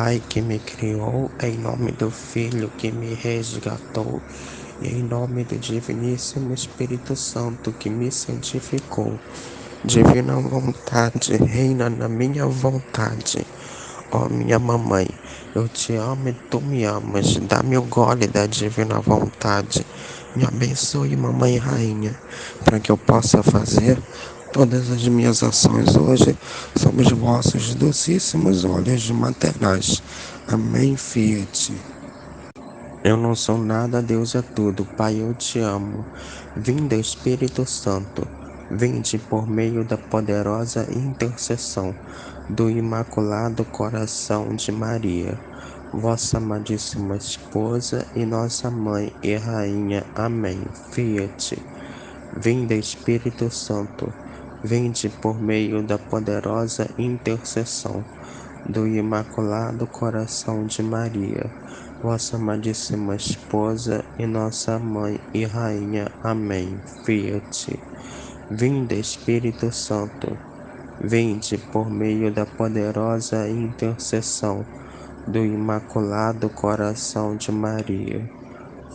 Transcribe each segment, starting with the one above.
Pai que me criou, em nome do Filho que me resgatou, e em nome do Diviníssimo Espírito Santo que me santificou. Divina vontade, reina na minha vontade. Ó minha mamãe, eu te amo e tu me amas. Dá-me o gole da divina vontade. Me abençoe, mamãe rainha, para que eu possa fazer todas as minhas ações hoje sob os vossos docíssimos olhos maternais. Amém, Fiat. Eu não sou nada, Deus é tudo. Pai, eu te amo. Vinde, Espírito Santo. Vinde por meio da poderosa intercessão do Imaculado Coração de Maria, vossa amadíssima esposa e nossa mãe e rainha. Amém. Fiat. Vinde, Espírito Santo. Vinde por meio da poderosa intercessão do Imaculado Coração de Maria, vossa amadíssima esposa e nossa mãe e rainha. Amém. Fiat. Vinde, Espírito Santo. Vinde por meio da poderosa intercessão do Imaculado Coração de Maria,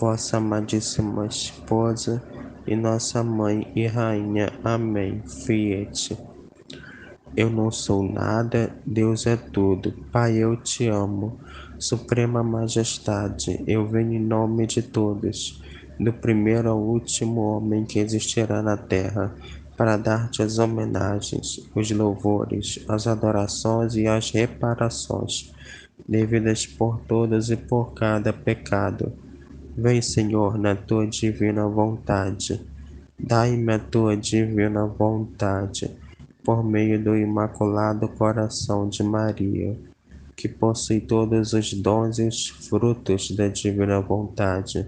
vossa amadíssima esposa e nossa mãe e rainha. Amém. Fiat. Eu não sou nada, Deus é tudo. Pai, eu te amo. Suprema Majestade, eu venho em nome de todos, do primeiro ao último homem que existirá na terra, para dar-te as homenagens, os louvores, as adorações e as reparações, devidas por todos e por cada pecado. Vem, Senhor, na tua divina vontade. Dai-me a tua divina vontade, por meio do Imaculado Coração de Maria, que possui todos os dons e os frutos da divina vontade,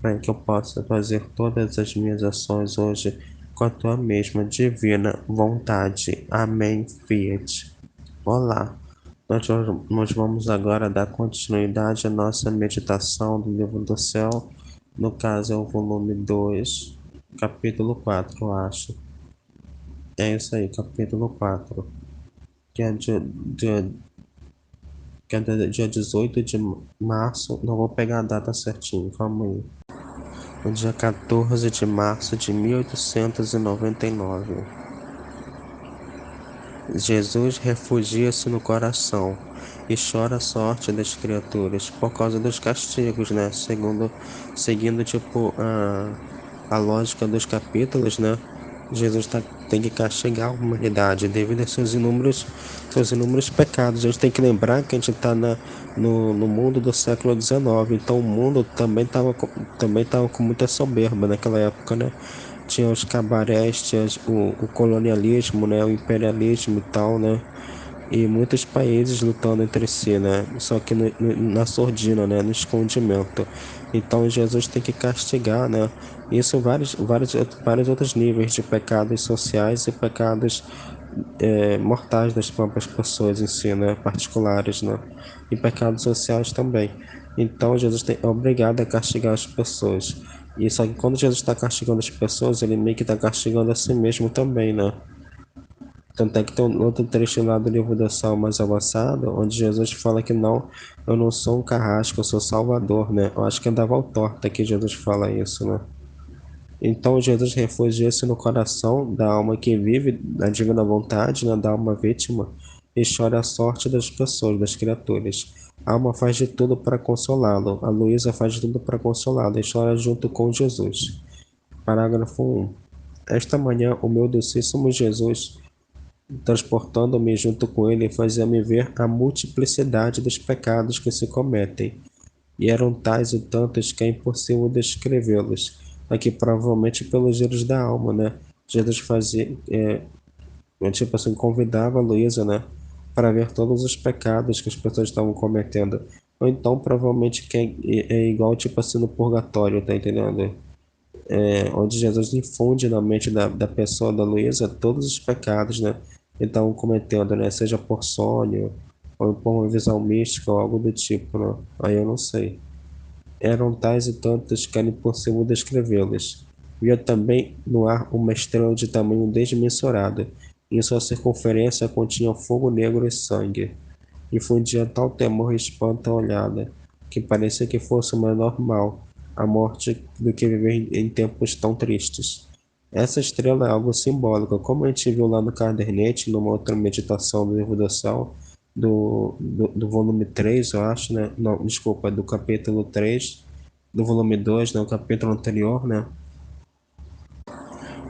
para que eu possa fazer todas as minhas ações hoje com a tua mesma divina vontade. Amém. Fiat. Olá, nós vamos agora dar continuidade à nossa meditação do Livro do Céu, no caso é o volume 2, capítulo 4, eu acho. É isso aí, capítulo 4, que é dia 18 de março, não vou pegar a data certinho, calma aí. No dia 14 de março de 1899. Jesus refugia-se no coração e chora a sorte das criaturas por causa dos castigos, né? Seguindo tipo a lógica dos capítulos, né? Jesus tem que castigar a humanidade devido aos seus inúmeros pecados. A gente tem que lembrar que a gente está no mundo do século XIX, então o mundo também tava com muita soberba naquela época, né? Tinha os cabarés, tinha o colonialismo, né? O imperialismo e tal, né? E muitos países lutando entre si, né? Só que na sordina, né? No escondimento. Então Jesus tem que castigar, né? Isso vários outros níveis de pecados sociais e pecados mortais das próprias pessoas em si, né? Particulares, né? E pecados sociais também. Então Jesus é obrigado a castigar as pessoas. E só que quando Jesus está castigando as pessoas, ele meio que está castigando a si mesmo também, né? Tanto é que tem um outro trecho lá do livro da Sal mais avançado, onde Jesus fala que não, eu não sou um carrasco, eu sou salvador, né? Eu acho que é da Valtorta que Jesus fala isso, né? Então Jesus refugia-se no coração da alma que vive a divina vontade, né, da alma vítima, e chora a sorte das pessoas, das criaturas. A alma faz de tudo para consolá-lo, a Luísa faz de tudo para consolá-lo e chora junto com Jesus. Parágrafo 1. Esta manhã, o meu docíssimo Jesus, transportando-me junto com ele, fazia-me ver a multiplicidade dos pecados que se cometem, e eram tais e tantos que é impossível descrevê-los. Aqui, provavelmente pelos giros da alma, né? Jesus fazia, tipo assim, convidava a Luísa, né? Para ver todos os pecados que as pessoas estavam cometendo. Ou então, provavelmente, que é igual, tipo assim, no purgatório, tá entendendo? Onde Jesus infunde na mente da pessoa, da Luísa, todos os pecados, né? Então, cometendo, né? Seja por sonho, ou por uma visão mística, ou algo do tipo, né? Aí eu não sei. Eram tais e tantos que era impossível descrevê-los. Via também no ar uma estrela de tamanho desmensurado. Em sua circunferência continha fogo negro e sangue. Infundia tal temor e espanto à olhada, que parecia que fosse mais normal a morte do que viver em tempos tão tristes. Essa estrela é algo simbólico, como a gente viu lá no Kardec, numa outra meditação do livro do céu, do volume 3, eu acho, né? Não, desculpa, do capítulo 3, do volume 2, né? O capítulo anterior, né?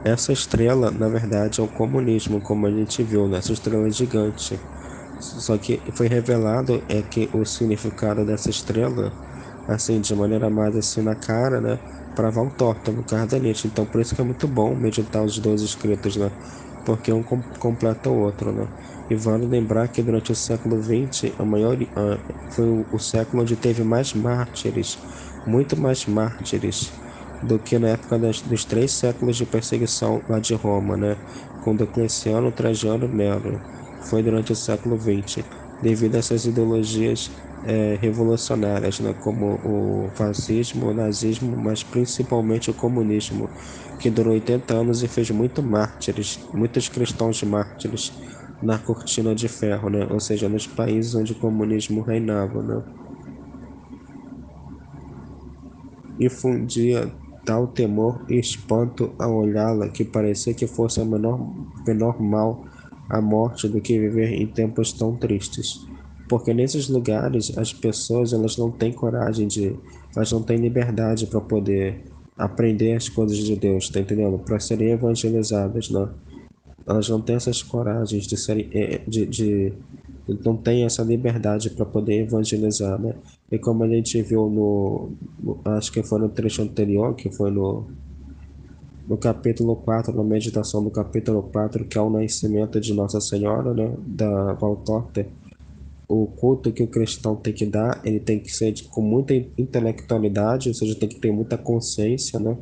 Essa estrela, na verdade, é o comunismo, como a gente viu, né? Essa estrela é gigante. Só que foi revelado que o significado dessa estrela, assim, de maneira mais assim na cara, né? Para Valtorta, no Kardec. Então, por isso que é muito bom meditar os dois escritos, né? Porque um completa o outro, né? E vale lembrar que durante o século XX, foi o século onde teve mais mártires, muito mais mártires do que na época dos 3 séculos de perseguição lá de Roma, né? Com Diocleciano, Trajano e Nero. Foi durante o século XX, devido a essas ideologias revolucionárias, né? Como o fascismo, o nazismo, mas principalmente o comunismo, que durou 80 anos e fez muitos cristãos mártires na cortina de ferro, né? Ou seja, nos países onde o comunismo reinava, né? Infundia tal temor e espanto ao olhá-la que parecia que fosse menor mal a morte do que viver em tempos tão tristes. Porque nesses lugares as pessoas elas não têm elas não têm liberdade para poder aprender as coisas de Deus, tá entendendo? Para serem evangelizadas, né? Elas não têm essas coragens de serem, não têm essa liberdade para poder evangelizar, né? E como a gente viu acho que foi no trecho anterior, que foi no capítulo 4, na meditação do capítulo 4, que é o nascimento de Nossa Senhora, né, da Valtorta, o culto que o cristão tem que dar, ele tem que ser com muita intelectualidade, ou seja, tem que ter muita consciência, né,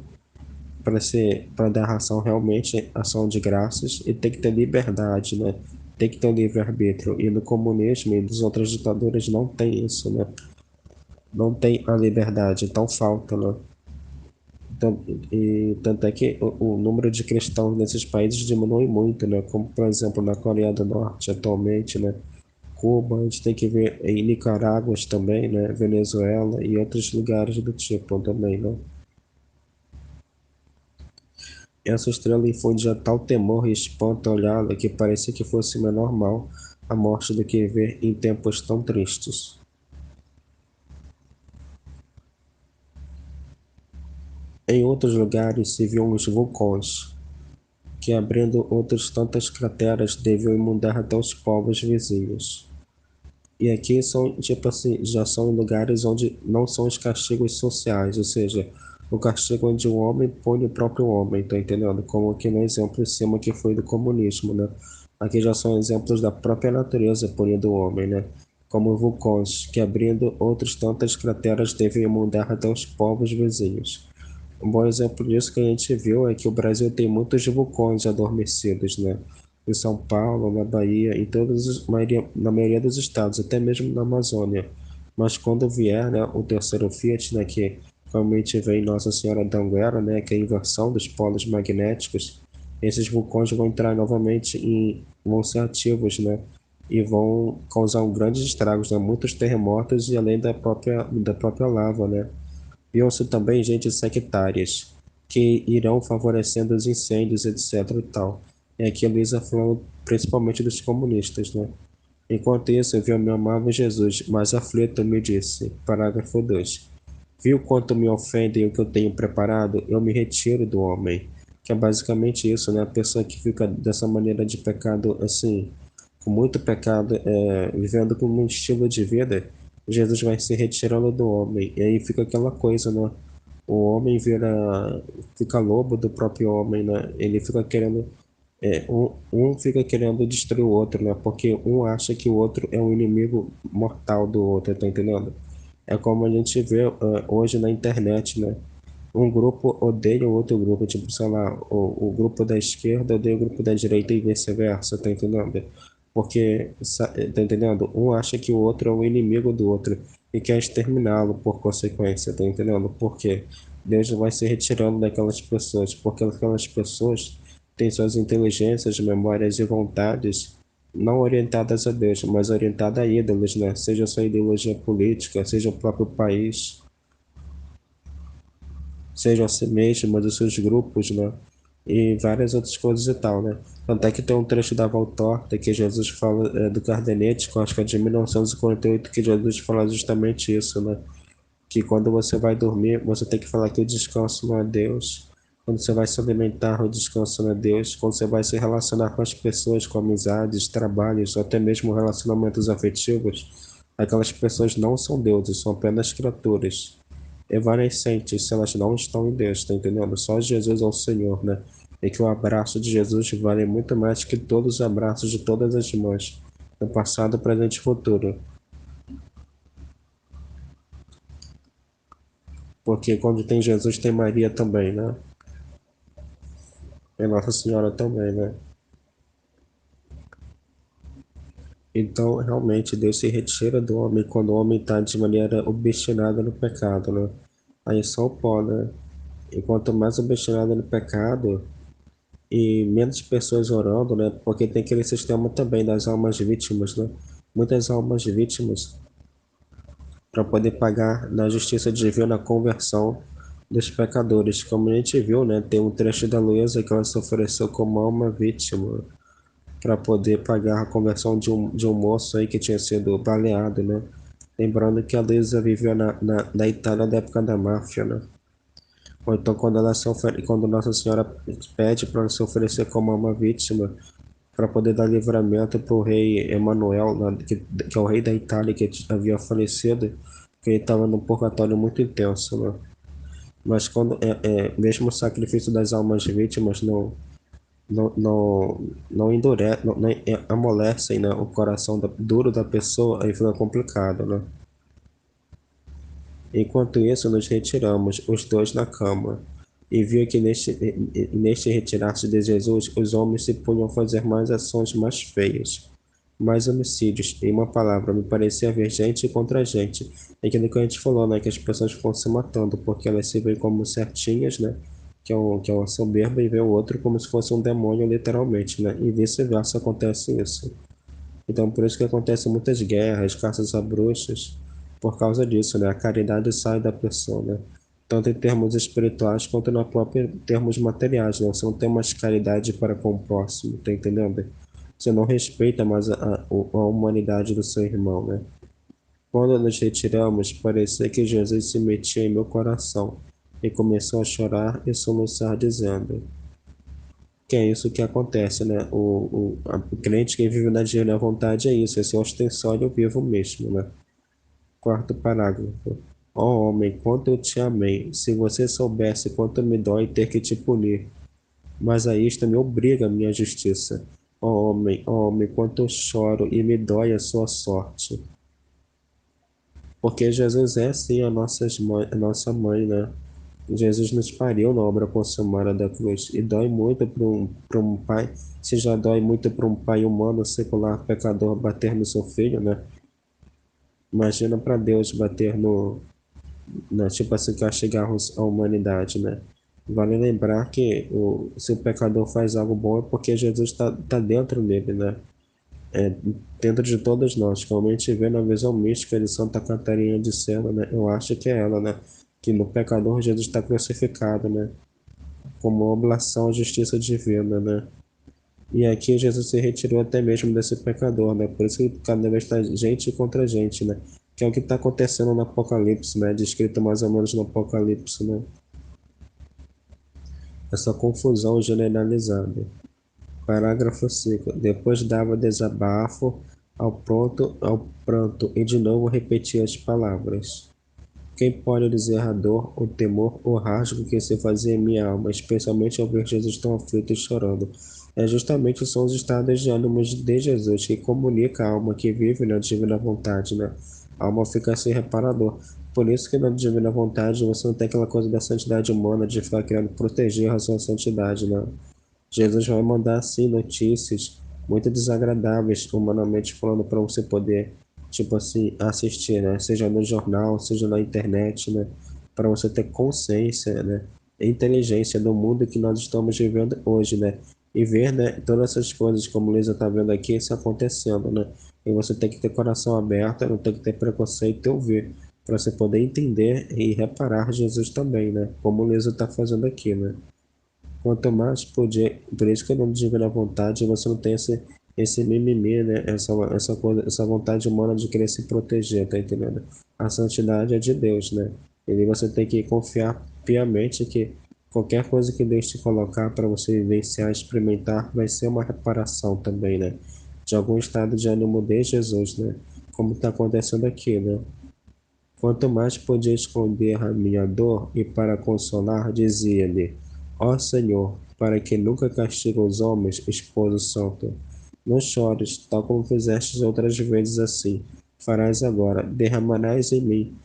para dar ação realmente, ação de graças, e tem que ter liberdade, né, tem que ter o livre-arbítrio, e no comunismo e nas outras ditaduras não tem isso, né, não tem a liberdade, então falta, né. Então, tanto é que o número de cristãos nesses países diminui muito, né? Como, por exemplo, na Coreia do Norte atualmente, né? Cuba, a gente tem que ver em Nicarágua também, né? Venezuela e outros lugares do tipo também, né? Essa estrela infundia tal temor e espanto ao olhá-la que parecia que fosse menor mal a morte do que ver em tempos tão tristes. Em outros lugares se viam os vulcões, que abrindo outras tantas crateras deviam inundar até os povos vizinhos. E aqui são, tipo assim, já são lugares onde não são os castigos sociais, ou seja, o castigo onde o homem põe o próprio homem, tá entendendo? Como aqui no exemplo em cima que foi do comunismo, né? Aqui já são exemplos da própria natureza punindo o homem, né? Como vulcões, que abrindo outras tantas crateras devem inundar até os povos vizinhos. Um bom exemplo disso que a gente viu é que o Brasil tem muitos vulcões adormecidos, né? Em São Paulo, na Bahia, na maioria dos estados, até mesmo na Amazônia. Mas quando vier, né, o terceiro Fiat, né, que realmente vem Nossa Senhora da Anguera, né, que é a inversão dos polos magnéticos, esses vulcões vão entrar novamente vão ser ativos, né? E vão causar grandes estragos, né? Muitos terremotos e além da própria lava, né? Viam-se também gentes sectárias, que irão favorecendo os incêndios, etc. e tal. É aqui a Luísa falando principalmente dos comunistas, né? Enquanto isso, eu vi o meu amável Jesus, mas aflito me disse, parágrafo 2. Viu quanto me ofendem o que eu tenho preparado? Eu me retiro do homem. Que é basicamente isso, né? A pessoa que fica dessa maneira de pecado, assim, com muito pecado, vivendo com um estilo de vida, Jesus vai se retirando do homem. E aí fica aquela coisa, né? O homem fica lobo do próprio homem, né? Ele fica querendo, um fica querendo destruir o outro, né? Porque um acha que o outro é um inimigo mortal do outro, tá entendendo? É como a gente vê hoje na internet, né? Um grupo odeia o outro grupo, tipo, sei lá, o grupo da esquerda odeia o grupo da direita e vice-versa, tá entendendo? Porque, tá entendendo? Um acha que o outro é o inimigo do outro e quer exterminá-lo por consequência, tá entendendo? Porque Deus vai se retirando daquelas pessoas, porque aquelas pessoas têm suas inteligências, memórias e vontades não orientadas a Deus, mas orientadas a ídolos, né? Seja a sua ideologia política, seja o próprio país, seja a si mesmo, os seus grupos, né? E várias outras coisas e tal, né? Tanto é que tem um trecho da Valtorta que Jesus fala do Cardenete, que eu acho que é de 1948, que Jesus fala justamente isso, né? Que quando você vai dormir, você tem que falar que o descanso não é Deus. Quando você vai se alimentar, o descanso não é Deus. Quando você vai se relacionar com as pessoas, com amizades, trabalhos, ou até mesmo relacionamentos afetivos, aquelas pessoas não são deuses, são apenas criaturas evanescentes, se elas não estão em Deus, tá entendendo? Só Jesus é o Senhor, né? E que o abraço de Jesus vale muito mais que todos os abraços de todas as mães, no passado, presente e futuro. Porque quando tem Jesus, tem Maria também, né? E Nossa Senhora também, né? Então, realmente, Deus se retira do homem quando o homem está de maneira obstinada no pecado, né? Aí só o pó, né? E quanto mais obstinado no pecado e menos pessoas orando, né? Porque tem aquele sistema também das almas vítimas, né? Muitas almas vítimas para poder pagar na justiça divina a conversão dos pecadores. Como a gente viu, né? Tem um trecho da Luísa que ela se ofereceu como alma vítima para poder pagar a conversão de um moço aí que tinha sido baleado, né? Lembrando que a Luísa viveu na Itália da época da máfia, né? Ou então quando Nossa Senhora pede para se oferecer como uma vítima para poder dar livramento para o rei Emanuel, né, que é o rei da Itália que havia falecido, que ele estava num purgatório muito intenso, né? Mas mesmo o sacrifício das almas vítimas não endurece, não amolecem, né, o coração duro da pessoa, aí fica complicado, né? Enquanto isso, nos retiramos, os dois na cama, e viu que neste retirar-se de Jesus, os homens se punham a fazer mais ações mais feias, mais homicídios. Em uma palavra, me parecia haver gente contra gente. É aquilo que a gente falou, né? Que as pessoas ficam se matando, porque elas se veem como certinhas, né? Que é uma soberba, e vê o outro como se fosse um demônio, literalmente, né? E vice-versa acontece isso. Então, por isso que acontecem muitas guerras, caças a bruxas, por causa disso, né? A caridade sai da pessoa, né? Tanto em termos espirituais quanto na própria termos materiais, né? Você não tem mais caridade para com o próximo, tá entendendo? Você não respeita mais a humanidade do seu irmão, né? Quando nos retiramos, parecia que Jesus se metia em meu coração e começou a chorar e soluçar, dizendo: que é isso que acontece, né? O crente que vive na divina vontade é isso, esse ostensório vivo mesmo, né? Quarto parágrafo. Ó homem, quanto eu te amei, se você soubesse quanto me dói ter que te punir, mas a isto me obriga a minha justiça. Ó homem, quanto eu choro e me dói a sua sorte. Porque Jesus é sim a nossa mãe, né? Jesus nos pariu na obra consumada da cruz e dói muito para um pai, se já dói muito para um pai humano, secular, pecador bater no seu filho, né? Imagina para Deus bater tipo assim, castigar a humanidade, né? Vale lembrar que se o pecador faz algo bom é porque Jesus tá dentro dele, né? É, dentro de todos nós, como a gente vê na visão mística de Santa Catarina de Sena, né? Eu acho que é ela, né? Que no pecador Jesus está crucificado, né? Como oblação à justiça divina, né? E aqui Jesus se retirou até mesmo desse pecador, né? Por isso que cada vez está gente contra gente, né? Que é o que está acontecendo no Apocalipse, né? Descrito mais ou menos no Apocalipse, né? Essa confusão generalizada. Parágrafo 5. Depois dava desabafo ao pranto e de novo repetia as palavras. Quem pode dizer a dor, o temor, o rasgo que se fazia em minha alma, especialmente ao ver Jesus tão aflito e chorando? Justamente são os estados de ânimo de Jesus que comunica a alma que vive na divina vontade, né? A alma fica sem reparador. Por isso que na divina vontade você não tem aquela coisa da santidade humana de ficar querendo proteger a sua santidade, né? Jesus vai mandar assim notícias muito desagradáveis, humanamente falando, para você poder, tipo assim, assistir, né? Seja no jornal, seja na internet, né? Para você ter consciência, né? E inteligência do mundo que nós estamos vivendo hoje, né? e ver, né, todas essas coisas, como Luísa está vendo aqui, isso acontecendo, né? E você tem que ter coração aberto, não tem que ter preconceito e ouvir, para você poder entender e reparar Jesus também, né? Como Luísa está fazendo aqui, né? Quanto mais poder, por isso que eu não digo na vontade, você não tem esse mimimi, né? Essa coisa, essa vontade humana de querer se proteger, tá entendendo? A santidade é de Deus, né? E aí você tem que confiar piamente que qualquer coisa que Deus te colocar para você vivenciar, experimentar, vai ser uma reparação também, né? De algum estado de ânimo de Jesus, né? Como está acontecendo aqui, né? Quanto mais podia esconder a minha dor e para consolar, dizia-lhe: Ó Senhor, para que nunca castigue os homens, esposo santo. Não chores, tal como fizestes outras vezes assim. Farás agora, derramarás em mim,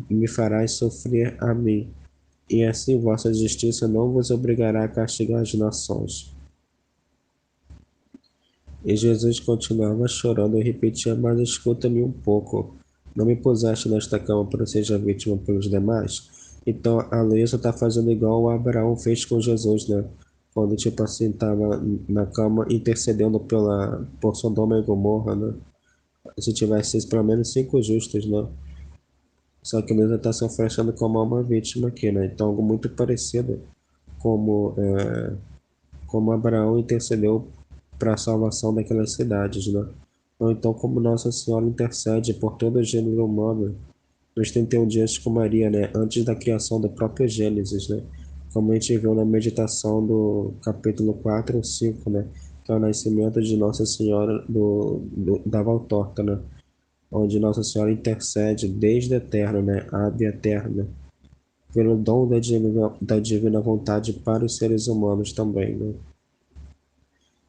e me farás sofrer a mim. E assim vossa justiça não vos obrigará a castigar as nações. E Jesus continuava chorando e repetia: Mas escuta-me um pouco. Não me puseste nesta cama para ser seja vítima pelos demais? Então a Luísa está fazendo igual o Abraão fez com Jesus, né? Quando, tipo assim, estava na cama intercedendo por Sodoma e Gomorra, né? Se tivesse pelo menos 5 justos, né? Só que a Luísa está se oferecendo como uma vítima aqui, né? Então algo muito parecido como, como Abraão intercedeu para a salvação daquelas cidades, né? Ou então como Nossa Senhora intercede por todo o gênero humano nos 31 dias com Maria, né? Antes da criação do próprio Gênesis, né? Como a gente viu na meditação do capítulo 4 ou 5, né? Que é o nascimento de Nossa Senhora da Valtorta, né? Onde Nossa Senhora intercede desde a eterna, né? Ab eterna, pelo dom da divina vontade para os seres humanos também, né?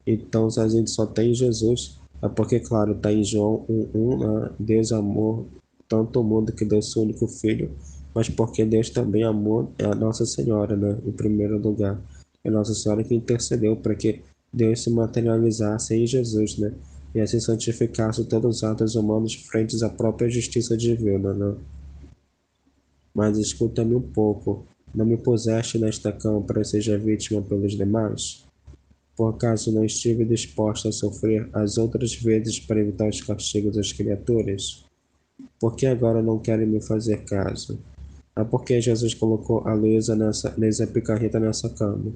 Então, se a gente só tem Jesus, é porque, claro, está em João 1:1, né? Deus amou tanto o mundo que deu seu único filho, mas porque Deus também amou a Nossa Senhora, né? Em primeiro lugar. É Nossa Senhora que intercedeu para que Deus se materializasse em Jesus, né? E assim santificasse todos os atos humanos frente à própria justiça divina, né? Mas escuta-me um pouco. Não me puseste nesta cama para que seja vítima pelos demais? Por acaso não estive disposto a sofrer as outras vezes para evitar os castigos das criaturas? Por que agora não querem me fazer caso? É porque Jesus colocou a Luísa Picarreta nessa cama.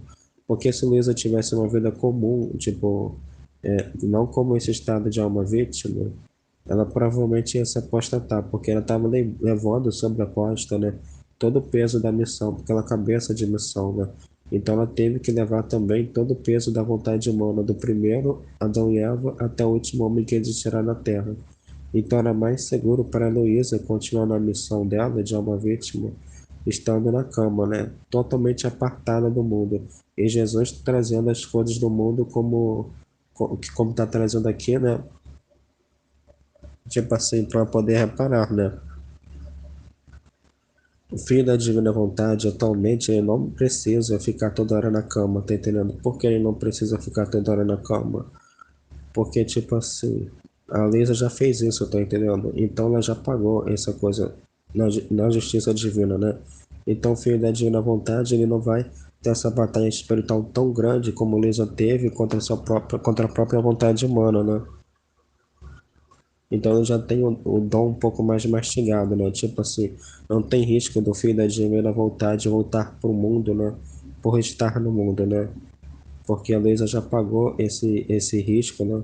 Porque se Luísa tivesse uma vida comum, tipo, não como esse estado de alma vítima, ela provavelmente ia se apostatar, porque ela estava levando sobre a costa, né, todo o peso da missão, porque ela é cabeça de missão, né? Então ela teve que levar também todo o peso da vontade humana, do primeiro Adão e Eva até o último homem que existirá na Terra. Então era mais seguro para a Heloísa continuar na missão dela de alma vítima, estando na cama, né, totalmente apartada do mundo. E Jesus trazendo as coisas do mundo como está trazendo aqui, né, tipo assim, para poder reparar, né? O filho da divina vontade, atualmente, ele não precisa ficar toda hora na cama, tá entendendo? Por que ele não precisa ficar toda hora na cama? Porque, tipo assim, a Lisa já fez isso, tá entendendo? Então ela já pagou essa coisa na justiça divina, né? Então o filho da divina vontade, ele não vai ter essa batalha espiritual tão grande como Lisa teve contra a própria vontade humana, né? Então eu já tenho o dom um pouco mais mastigado, né? Tipo assim, não tem risco do filho da Gemela voltar pro mundo, né? Por estar no mundo, né? Porque a Luísa já pagou esse risco, né?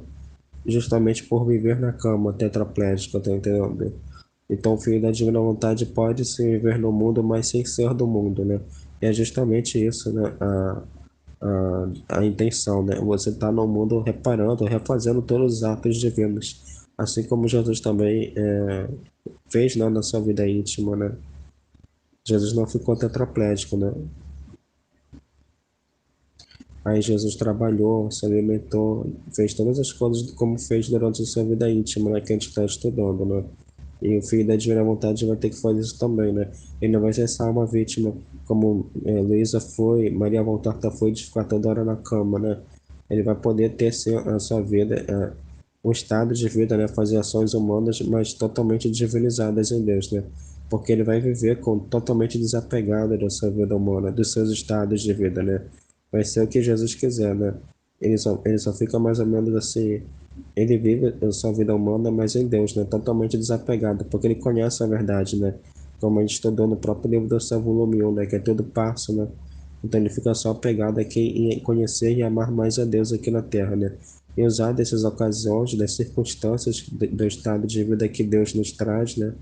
Justamente por viver na cama tetraplégica, tá entendendo? Então o filho da divina vontade pode se viver no mundo, mas sem ser do mundo, né? E é justamente isso, né? A intenção, né? Você tá no mundo reparando, refazendo todos os atos divinos. Assim como Jesus também fez, né, na sua vida íntima, né? Jesus não ficou tetraplégico, né? Aí Jesus trabalhou, se alimentou, fez todas as coisas como fez durante a sua vida íntima, né? Que a gente está estudando, né? E o filho da divina vontade vai ter que fazer isso também, né? Ele não vai ser só uma vítima, como Luísa foi, Maria Valtorta foi, de ficar toda hora na cama, né? Ele vai poder ter a sua vida, um estado de vida, né? Fazer ações humanas, mas totalmente divinizadas em Deus, né? Porque ele vai viver totalmente desapegado da sua vida humana, dos seus estados de vida, né? Vai ser o que Jesus quiser, né? Ele só fica mais ou menos assim, ele vive a sua vida humana, mas em Deus, né? Totalmente desapegado, porque ele conhece a verdade, né? Como a gente estudou no próprio livro do seu volume 1, né? Que é tudo passo, né? Então ele fica só apegado aqui em conhecer e amar mais a Deus aqui na Terra, né? E usar dessas ocasiões, das circunstâncias do estado de vida que Deus nos traz, né?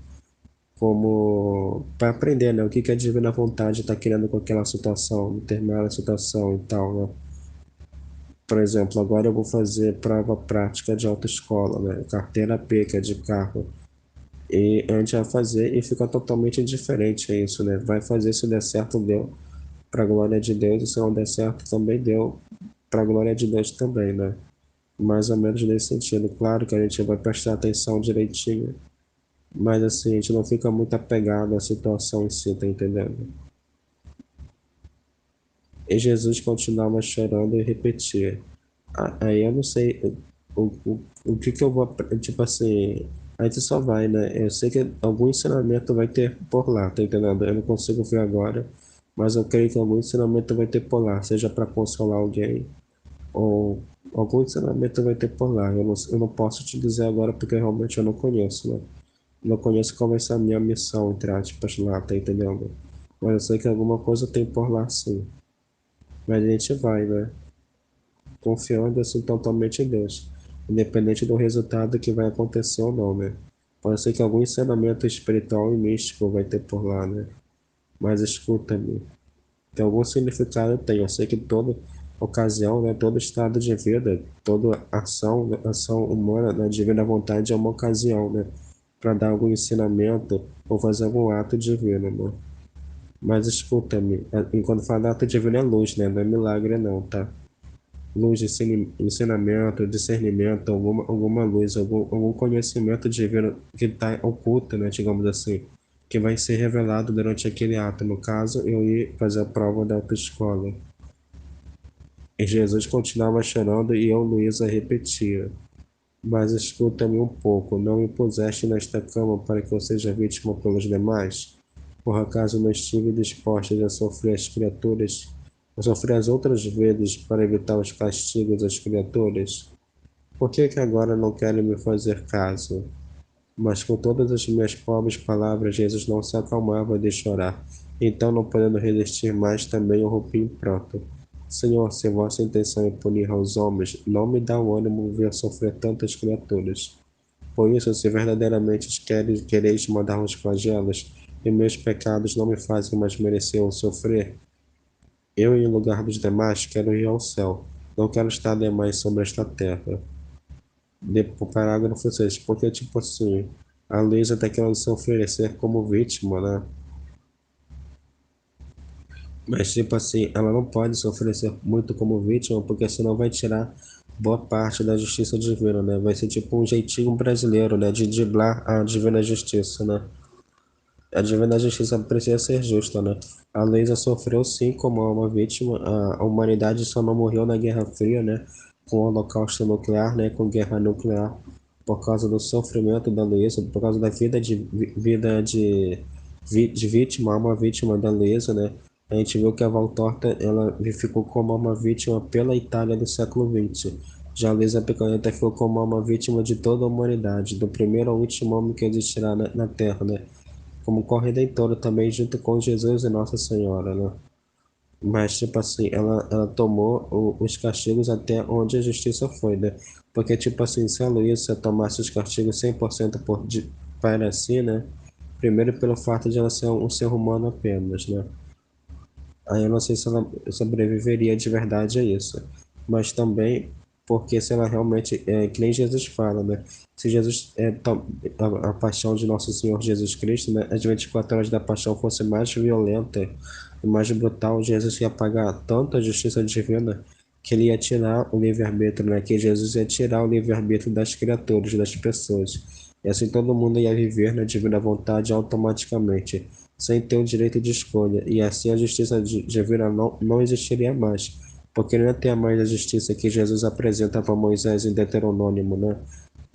Como para aprender, né? O que que a divina vontade está querendo com aquela situação, determinada situação e tal, né? Por exemplo, agora eu vou fazer prova prática de autoescola, né? Carteira P, que é de carro. E a gente vai fazer e fica totalmente indiferente a isso, né? Vai fazer, se der certo, deu para a glória de Deus, e se não der certo, também deu para a glória de Deus também, né? Mais ou menos nesse sentido. Claro que a gente vai prestar atenção direitinho, mas assim, a gente não fica muito apegado à situação em si, tá entendendo? E Jesus continuava chorando e repetia. Aí eu não sei o que que eu vou, tipo assim, a gente só vai, né? Eu sei que algum ensinamento vai ter por lá, tá entendendo? Eu não consigo ver agora, mas eu creio que algum ensinamento vai ter por lá, seja para consolar alguém, ou algum ensinamento vai ter por lá. Eu não posso te dizer agora porque realmente eu não conheço, né? Não conheço qual vai ser a minha missão, entre aspas, lá, tá entendendo? Mas eu sei que alguma coisa tem por lá, sim. Mas a gente vai, né? Confiando assim totalmente em Deus, independente do resultado que vai acontecer ou não, né? Pode ser que algum ensinamento espiritual e místico vai ter por lá, né? Mas escuta-me, tem algum significado? Tem. Eu sei que toda ocasião, né, todo estado de vida, toda ação humana na divina vontade é uma ocasião, né? Para dar algum ensinamento ou fazer algum ato divino, né? Mas escuta-me, quando fala ato divino é luz, né? Não é milagre não, tá? Luz de ensinamento, discernimento, alguma luz, algum conhecimento divino que está oculto, né, digamos assim, que vai ser revelado durante aquele ato. No caso, eu ia fazer a prova da autoescola. E Jesus continuava chorando e eu, Luísa, repetia. Mas escuta-me um pouco, não me puseste nesta cama para que eu seja vítima pelos demais? Por acaso não estive disposta a sofrer as criaturas, a sofrer as outras vezes para evitar os castigos às criaturas? Por que que agora não querem me fazer caso? Mas com todas as minhas pobres palavras, Jesus não se acalmava de chorar. Então, não podendo resistir mais, também eu rompi em pranto. Senhor, se vossa intenção é punir aos homens, não me dá o ânimo ver sofrer tantas criaturas. Por isso, se verdadeiramente quereis mandar os flagelos, e meus pecados não me fazem mais merecer ou sofrer, eu, em lugar dos demais, quero ir ao céu. Não quero estar demais sobre esta terra. O parágrafo 6, porque, tipo assim, a Luísa tá querendo se oferecer como vítima, né? Mas, tipo assim, ela não pode se oferecer muito como vítima, porque senão vai tirar boa parte da justiça divina, né? Vai ser tipo um jeitinho brasileiro, né? De driblar a divina justiça, né? A divina justiça precisa ser justa, né? A Luísa sofreu sim como uma vítima. A humanidade só não morreu na Guerra Fria, né? Com o holocausto nuclear, né? Com guerra nuclear, por causa do sofrimento da Luísa, por causa da vida de vítima, uma vítima da Luísa, né? A gente viu que a Valtorta, ela ficou como uma vítima pela Itália do século XX. Já a Luísa Picaneta ficou como uma vítima de toda a humanidade, do primeiro ao último homem que existirá na Terra, né? Como corredentora também junto com Jesus e Nossa Senhora, né? Mas, tipo assim, ela tomou os castigos até onde a justiça foi, né? Porque, tipo assim, se a Luísa tomasse os castigos 100% para si, né? Primeiro pelo fato de ela ser um ser humano apenas, né? Aí eu não sei se ela sobreviveria de verdade a isso. Mas também porque se ela realmente, que nem Jesus fala, né? Se Jesus a paixão de nosso Senhor Jesus Cristo, né? As 24 horas da paixão fosse mais violenta e mais brutal, Jesus ia pagar tanto a justiça divina que ele ia tirar o livre-arbítrio, né? Que Jesus ia tirar o livre-arbítrio das criaturas, das pessoas. E assim todo mundo ia viver na divina vontade automaticamente sem ter o direito de escolha, e assim a justiça divina não existiria mais, porque não ia ter mais a justiça que Jesus apresenta para Moisés em Deuteronômio, né?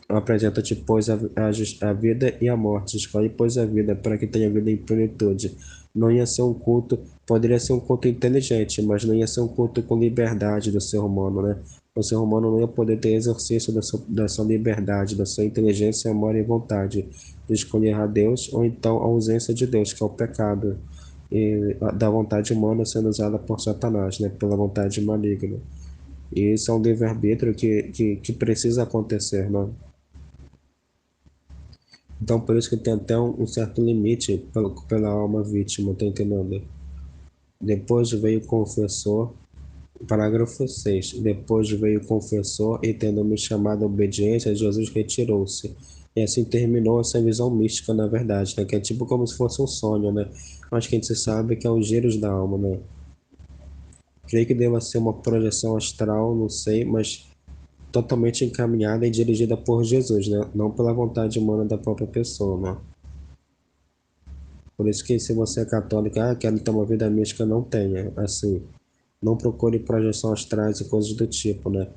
Apresenta, tipo, pois a vida e a morte, escolhe, pois a vida, para que tenha vida em plenitude. Não ia ser um culto, poderia ser um culto inteligente, mas não ia ser um culto com liberdade do ser humano, né? O ser humano não ia poder ter exercício da sua liberdade, da sua inteligência, amor e vontade de escolher a Deus, ou então a ausência de Deus, que é o pecado, e da vontade humana sendo usada por Satanás, né, pela vontade maligna. E isso é um livre-arbítrio que precisa acontecer, né? Então, por isso que tem até um certo limite pela alma vítima, tá entendendo? Depois veio o confessor, parágrafo 6. Depois veio o confessor e, tendo me chamado à obediência, Jesus retirou-se. E assim terminou essa visão mística, na verdade, né? Que é tipo como se fosse um sonho, né? Mas que a gente sabe que é os giros da alma, né? Creio que deva ser uma projeção astral, não sei, mas totalmente encaminhada e dirigida por Jesus, né? Não pela vontade humana da própria pessoa, né? Por isso que se você é católico, quero ter uma vida mística, não tenha, assim, não procure projeção astrais e coisas do tipo, né?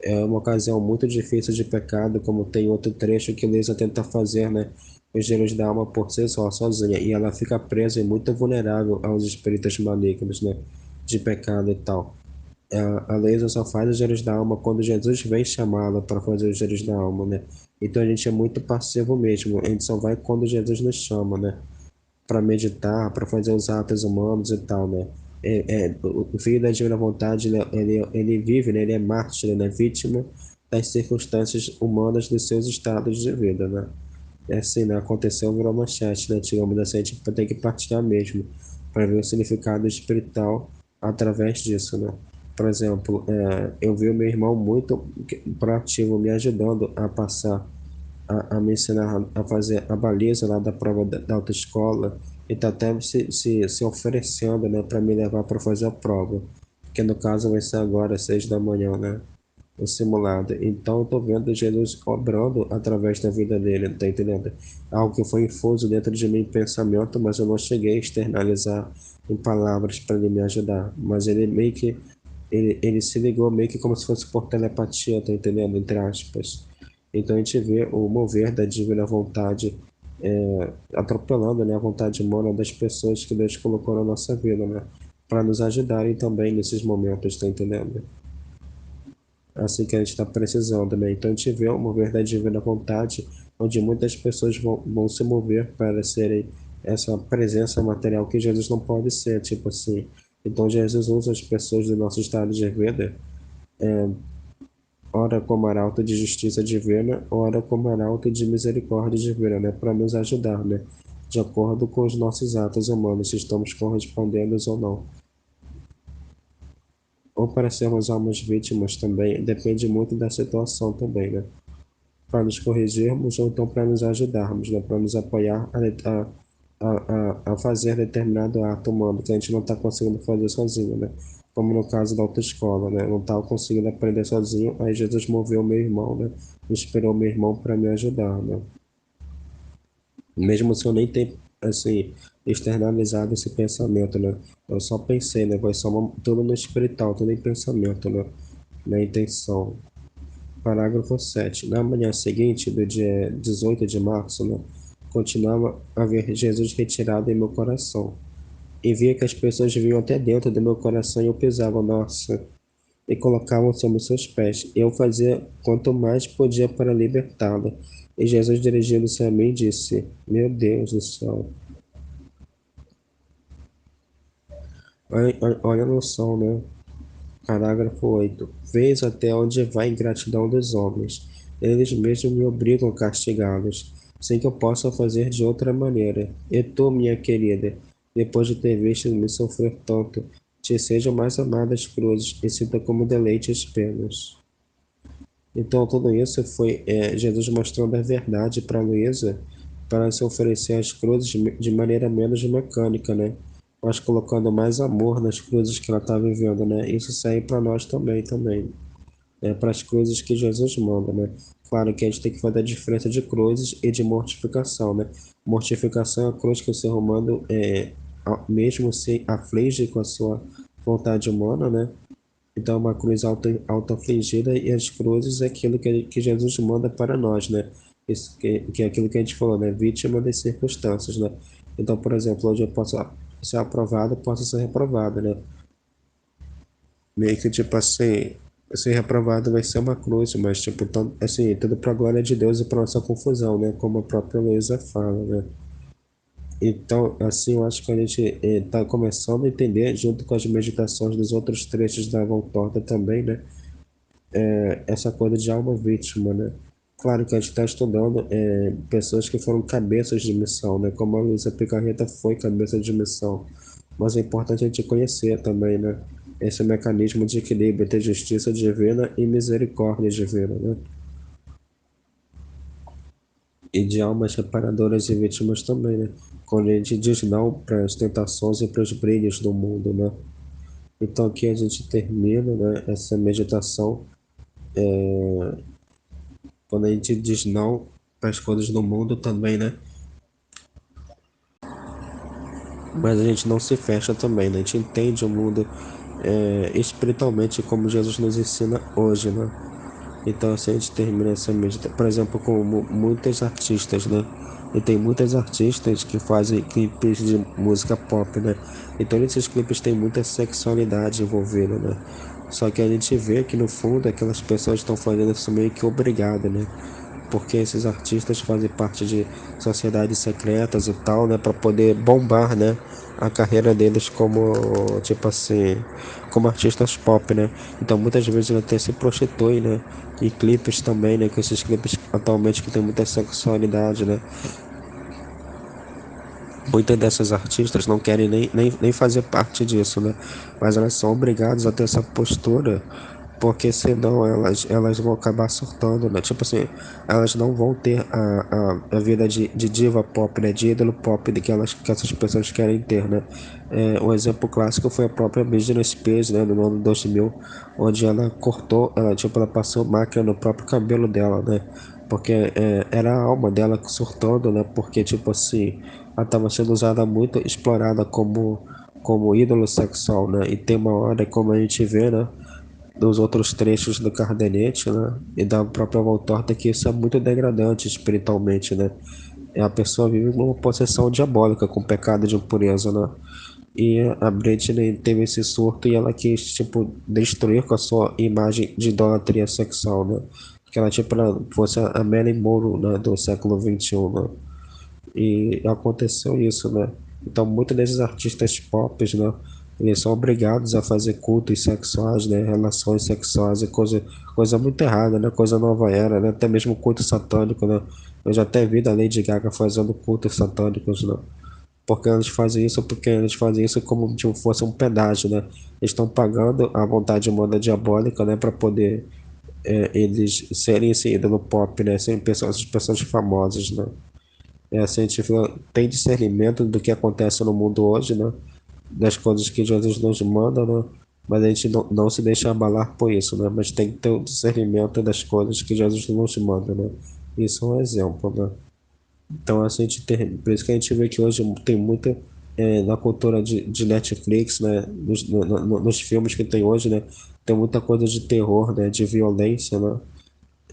É uma ocasião muito difícil de pecado, como tem outro trecho que Lisa tenta fazer, né? Os giros da alma por si só, sozinha, e ela fica presa e muito vulnerável aos espíritos malignos, né? De pecado e tal. A Lisa só faz os giros da alma quando Jesus vem chamá-la para fazer os giros da alma, né? Então a gente é muito passivo mesmo, a gente só vai quando Jesus nos chama, né? Para meditar, para fazer os atos humanos e tal, né? O filho da divina vontade, ele vive, né? Ele é mártir, ele é vítima das circunstâncias humanas dos seus estados de vida, né? É assim, né? Aconteceu, virou manchete, né? Digamos assim, a gente tem que partilhar mesmo para ver o significado espiritual através disso, né? Por exemplo, eu vi o meu irmão muito proativo, me ajudando a passar a me ensinar a fazer a baliza lá da prova da autoescola e tá até se oferecendo, né, para me levar para fazer a prova, que no caso vai ser agora, 6 da manhã, né, o simulado. Então eu tô vendo Jesus obrando através da vida dele, tá entendendo? Algo que foi infuso dentro de mim em pensamento, mas eu não cheguei a externalizar em palavras para ele me ajudar, mas ele meio que ele se ligou meio que como se fosse por telepatia, tá entendendo? Entre aspas. Então a gente vê o mover da divina vontade atropelando, né, a vontade humana das pessoas que Deus colocou na nossa vida, né? Para nos ajudarem também nesses momentos, tá entendendo? Assim que a gente está precisando, né? Então a gente vê o mover da divina vontade, onde muitas pessoas vão se mover para serem essa presença material que Jesus não pode ser, tipo assim. Então Jesus usa as pessoas do nosso estado de vida, ora como arauto de justiça divina, ora como arauto de misericórdia divina, né? Para nos ajudar, né? De acordo com os nossos atos humanos, se estamos correspondendo ou não. Ou para sermos almas vítimas também, depende muito da situação também, né? Para nos corrigirmos ou então para nos ajudarmos, né? Para nos apoiar a fazer determinado ato humano que a gente não está conseguindo fazer sozinho, né? Como no caso da autoescola, né? Eu não estava conseguindo aprender sozinho, aí Jesus moveu meu irmão, né? Inspirou meu irmão para me ajudar, né? Mesmo se eu nem ter, assim, externalizado esse pensamento, né? Eu só pensei, né? Foi só tudo no espiritual, tudo em pensamento, né? Na intenção. Parágrafo 7. Na manhã seguinte, do dia 18 de março, né, continuava a ver Jesus retirado em meu coração. E via que as pessoas vinham até dentro do meu coração e eu pisava, nossa, e colocavam sobre seus pés. Eu fazia quanto mais podia para libertá-la. E Jesus, dirigindo-se a mim, disse: Meu Deus do céu, olha a noção, né? Parágrafo 8. Vês até onde vai a ingratidão dos homens. Eles mesmos me obrigam a castigá-los, sem que eu possa fazer de outra maneira. E tu, minha querida, depois de ter visto me sofrer tanto, te sejam mais amadas cruzes e sinta como deleite as penas. Então, tudo isso foi Jesus mostrando a verdade para Luísa, para se oferecer as cruzes de maneira menos mecânica, né? Mas colocando mais amor nas cruzes que ela está vivendo, né? Isso serve para nós também, né? Para as cruzes que Jesus manda, né? Claro que a gente tem que fazer a diferença de cruzes e de mortificação, né? Mortificação é a cruz que o ser humano, mesmo se aflige com a sua vontade humana, né? Então, uma cruz auto-afligida e as cruzes é aquilo que Jesus manda para nós, né? Isso que é aquilo que a gente falou, né? Vítima das circunstâncias, né? Então, por exemplo, hoje eu posso ser aprovado, posso ser reprovado, né? Meio que tipo assim, Ser reprovado vai ser uma cruz, mas, tipo, assim, tudo pra glória de Deus e pra nossa confusão, né? Como a própria Luísa fala, né? Então, assim, eu acho que a gente está começando a entender, junto com as meditações dos outros trechos da Voltorta também, né? Essa coisa de alma vítima, né? Claro que a gente está estudando pessoas que foram cabeças de missão, né? Como a Luísa Picarreta foi cabeça de missão. Mas é importante a gente conhecer também, né? Esse mecanismo de equilíbrio entre justiça divina e misericórdia divina, né? E de almas reparadoras e vítimas também, né? Quando a gente diz não para as tentações e para os brilhos do mundo, né? Então aqui a gente termina, né, essa meditação quando a gente diz não para as coisas do mundo também, né? Mas a gente não se fecha também, né? A gente entende o mundo espiritualmente como Jesus nos ensina hoje, né? Então assim a gente termina essa meditação, por exemplo, com muitos artistas, né? E tem muitos artistas que fazem clipes de música pop, né? Então nesses clipes tem muita sexualidade envolvida, né? Só que a gente vê que no fundo aquelas pessoas estão fazendo isso meio que obrigado, né? Porque esses artistas fazem parte de sociedades secretas e tal, né, para poder bombar, né, a carreira deles como, tipo assim, como artistas pop, né? Então muitas vezes ele até se prostitui, né? E clipes também, né? Com esses clipes atualmente que tem muita sexualidade, né? Muitas dessas artistas não querem nem fazer parte disso, né? Mas elas são obrigadas a ter essa postura, porque senão elas vão acabar surtando, né? Tipo assim, elas não vão ter a vida de diva pop, né? De ídolo pop que essas pessoas querem ter, né? Um exemplo clássico foi a própria Britney Spears, né? No ano 2000, onde ela cortou, ela passou máquina no próprio cabelo dela, né? Porque era a alma dela surtando, né? Porque, tipo assim, ela estava sendo usada muito, explorada como ídolo sexual, né? E tem uma hora, como a gente vê, né? Dos outros trechos do Cardenete, né? E da própria Voltorta, que isso é muito degradante espiritualmente, né? E a pessoa vive uma possessão diabólica com pecado de impureza, né? E a Britney teve esse surto e ela quis, tipo, destruir com a sua imagem de idolatria sexual, né? Que ela, tipo, ela fosse a Marilyn Monroe, né? Do século XXI, né? E aconteceu isso, né? Então, muitos desses artistas pop, né? Eles são obrigados a fazer cultos sexuais, né? Relações sexuais, coisa muito errada, né? Coisa nova era, né? Até mesmo culto satânico, né? Eu já até vi da Lady Gaga fazendo cultos satânicos, né? Porque eles fazem isso como se fosse um pedágio, né? Eles estão pagando a vontade humana diabólica, né? Para poder eles serem esse ídolo pop, né? Serem essas pessoas famosas, né? A gente tem discernimento do que acontece no mundo hoje, né? Das coisas que Jesus nos manda, né? Mas a gente não se deixa abalar por isso, né? Mas tem que ter o discernimento das coisas que Jesus nos manda, né? Isso é um exemplo, né? Então, assim, por isso que a gente vê que hoje tem muita, na cultura de Netflix, né? Nos filmes que tem hoje, né? Tem muita coisa de terror, né? De violência, né?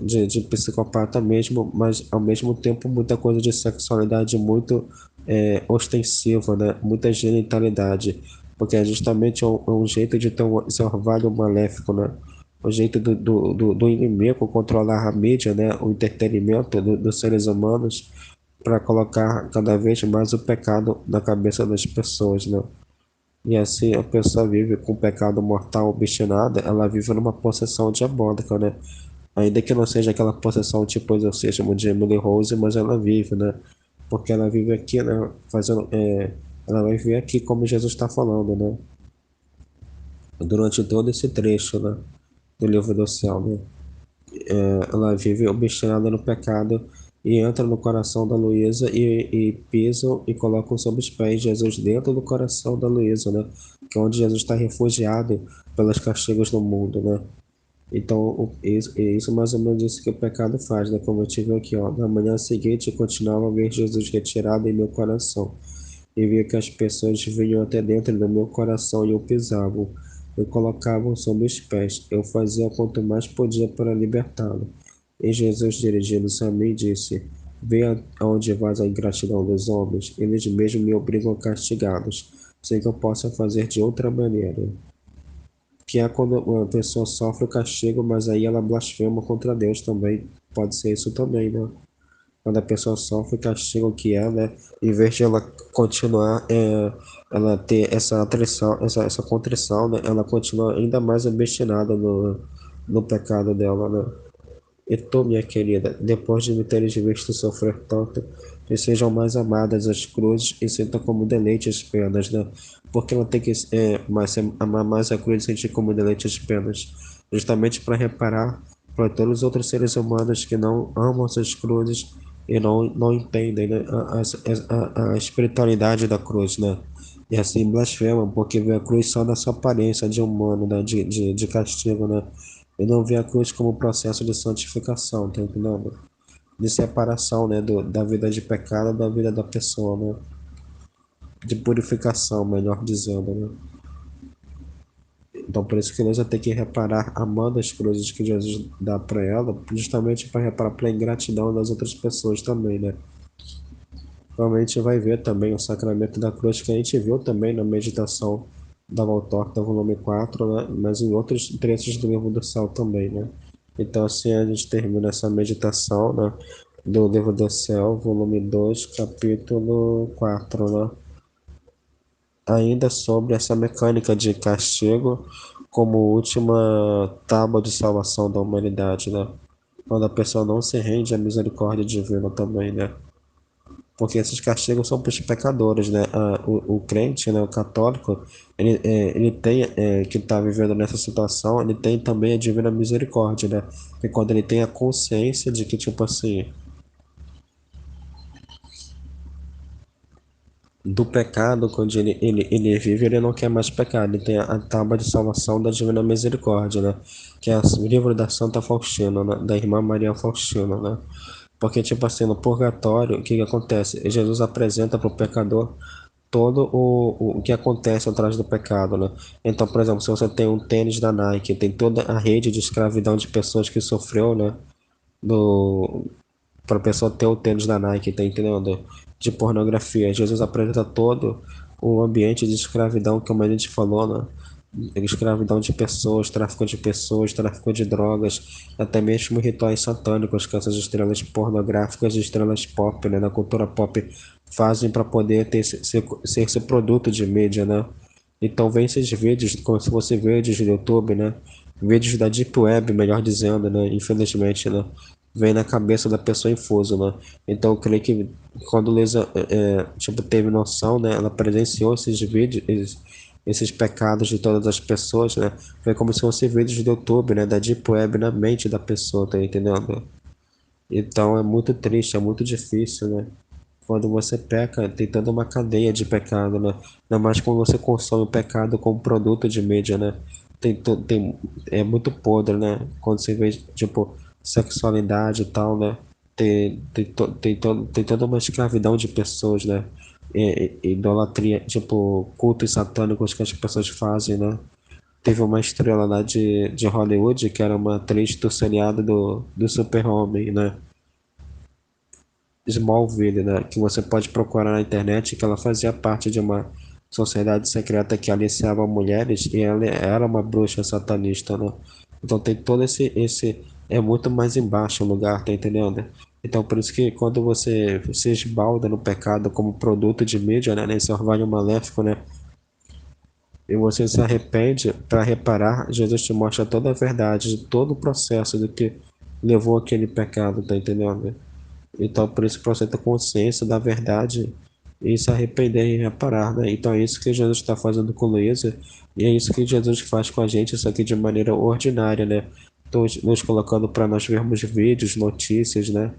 De psicopata mesmo, mas ao mesmo tempo muita coisa de sexualidade muito ostensiva, né? Muita genitalidade, porque é justamente um jeito de ter esse orvalho maléfico, né? O jeito do inimigo controlar a mídia, né? O entretenimento dos seres humanos para colocar cada vez mais o pecado na cabeça das pessoas, né? E assim a pessoa vive com o pecado mortal obstinada, ela vive numa possessão diabólica, né? Ainda que não seja aquela possessão tipo o exorcismo de Emily Rose, mas ela vive, né? Porque ela vive aqui, né? Ela vai viver aqui como Jesus está falando, né? Durante todo esse trecho, né? Do livro do céu, né? Ela vive obstinada no pecado e entra no coração da Luísa e pisam e colocam sob os pés Jesus dentro do coração da Luísa, né? Que é onde Jesus está refugiado pelos castigos do mundo, né? Então, isso mais ou menos isso que o pecado faz, né? Como eu tive aqui, ó. Na manhã seguinte, eu continuava a ver Jesus retirado em meu coração. E via que as pessoas vinham até dentro do meu coração e o pisavam. Eu colocava sob os pés. Eu fazia quanto mais podia para libertá-lo. E Jesus, dirigindo-se a mim, disse: Vê aonde vais a ingratidão dos homens. Eles mesmos me obrigam a castigá-los, sem que eu possa fazer de outra maneira. que é quando uma pessoa sofre o castigo, mas aí ela blasfema contra Deus também. Pode ser isso também, né? Quando a pessoa sofre o castigo que é, né? Em vez de ela continuar, ela ter essa atrição, essa contrição, né? Ela continua ainda mais obstinada no pecado dela, né? E tu, minha querida, depois de me teres visto sofrer tanto, que sejam mais amadas as cruzes e sinta como deleite as penas, né? Porque ela tem que amar mais a cruz e sentir como deleite as penas, justamente para reparar para todos os outros seres humanos que não amam essas cruzes e não entendem, né? A espiritualidade da cruz, né? E assim blasfemam, porque vê a cruz só na sua aparência de humano, né? De castigo, né? Eu não vi a cruz como processo de santificação, tá entendendo? De separação, né, da vida de pecado da vida da pessoa, né? De purificação, melhor dizendo, né? Então, por isso que nós vamos ter que reparar amando as cruzes que Jesus dá para ela, justamente para reparar pela ingratidão das outras pessoas também, né? Realmente vai ver também o sacramento da cruz que a gente viu também na meditação da Valtorta, volume 4, né? Mas em outros trechos do livro do céu também, né? Então assim a gente termina essa meditação, né? Do livro do céu, volume 2, capítulo 4, né? Ainda sobre essa mecânica de castigo como última tábua de salvação da humanidade, né? Quando a pessoa não se rende à misericórdia divina também, né? Porque esses castigos são para os pecadores, né? O crente, né, o católico, ele tem, que está vivendo nessa situação, ele tem também a divina misericórdia, né? Que quando ele tem a consciência de que, tipo assim, do pecado, quando ele vive, ele não quer mais pecar, ele tem a tábua de salvação da divina misericórdia, né? Que é o livro da Santa Faustina, né? Da irmã Maria Faustina, né? Porque, tipo assim, no purgatório, o que que acontece? Jesus apresenta para o pecador todo o que acontece atrás do pecado, né? Então, por exemplo, se você tem um tênis da Nike, tem toda a rede de escravidão de pessoas que sofreu, né? Do, para a pessoa ter o tênis da Nike, tá entendendo? De pornografia. Jesus apresenta todo o ambiente de escravidão que a gente falou, né? Escravidão de pessoas, tráfico de drogas, até mesmo rituais satânicos que essas estrelas pornográficas e estrelas pop, né, na cultura pop fazem para poder ser esse produto de mídia, né? Então vem esses vídeos, como se fossem vídeos do YouTube, né? Vídeos da Deep Web, melhor dizendo, né? Infelizmente, né? Vem na cabeça da pessoa infuso, né? Então eu creio que quando Luísa, tipo, teve noção, né? Ela presenciou esses vídeos, esses pecados de todas as pessoas, né? Foi como se fossem vídeos do YouTube, né? Da Deep Web na mente da pessoa, tá entendendo? Então é muito triste, é muito difícil, né? Quando você peca, tem toda uma cadeia de pecado, né? Ainda mais quando você consome o pecado como produto de mídia, né? É muito podre, né? Quando você vê, tipo, sexualidade e tal, né? Tem toda uma escravidão de pessoas, né? Idolatria, tipo, cultos satânicos que as pessoas fazem, né? Teve uma estrela lá de Hollywood que era uma atriz do seriado do Super-Homem, né? Smallville, né? Que você pode procurar na internet, que ela fazia parte de uma sociedade secreta que aliciava mulheres e ela era uma bruxa satanista, né? Então tem todo é muito mais embaixo o lugar, tá entendendo? Então por isso que quando você se esbalda no pecado como produto de mídia, né? Nesse orvalho maléfico, né? E você se arrepende para reparar, Jesus te mostra toda a verdade de todo o processo do que levou aquele pecado, tá entendendo? Então, por isso, para você ter consciência da verdade e se arrepender e reparar, né? Então, é isso que Jesus está fazendo com Luísa e é isso que Jesus faz com a gente, isso aqui de maneira ordinária, né? Nos colocando para nós vermos vídeos, notícias, né?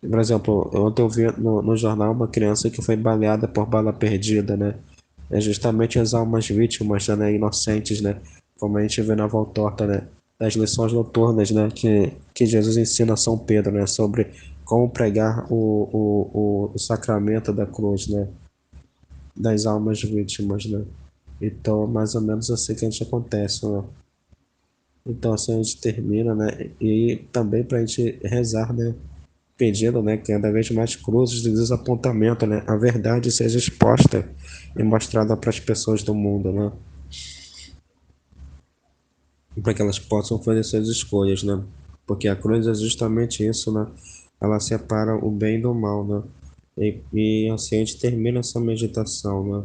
Por exemplo, ontem eu vi no jornal uma criança que foi baleada por bala perdida, né? É justamente as almas vítimas, né, inocentes, né? Como a gente vê na Voltorta, né? Das lições noturnas, né? Que Jesus ensina a São Pedro, né? Sobre como pregar o sacramento da cruz, né? Das almas vítimas, né? Então, mais ou menos assim que a gente acontece, né? Então, assim a gente termina, né? E também para a gente rezar, né? Pedindo, né, que cada vez mais cruzes de desapontamento, né, a verdade seja exposta e mostrada para as pessoas do mundo, né. para que elas possam fazer suas escolhas, né? Porque a cruz é justamente isso, né? Ela separa o bem do mal, né? E assim a gente termina essa meditação, né?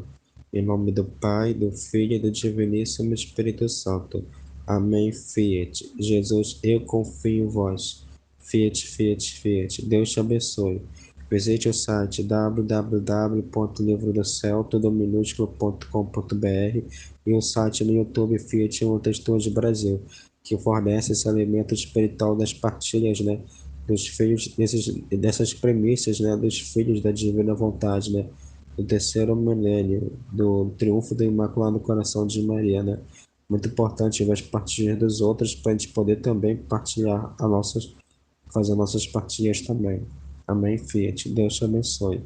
Em nome do Pai, do Filho e do Diviníssimo Espírito Santo. Amém, Fiat. Jesus, eu confio em vós. Fiat, Fiat, Fiat. Deus te abençoe. Visite o site www.livrodoceltodominúsculo.com.br e o site no YouTube Fiat Lutas Tours Brasil, que fornece esse alimento espiritual das partilhas, né? Dos filhos, dessas premissas, né? Dos filhos da divina vontade, né? Do terceiro milênio, do triunfo do Imaculado Coração de Maria, né? Muito importante ver as partilhas dos outros para a gente poder também partilhar fazer nossas partilhas também. Amém, Fiat. Deus te abençoe.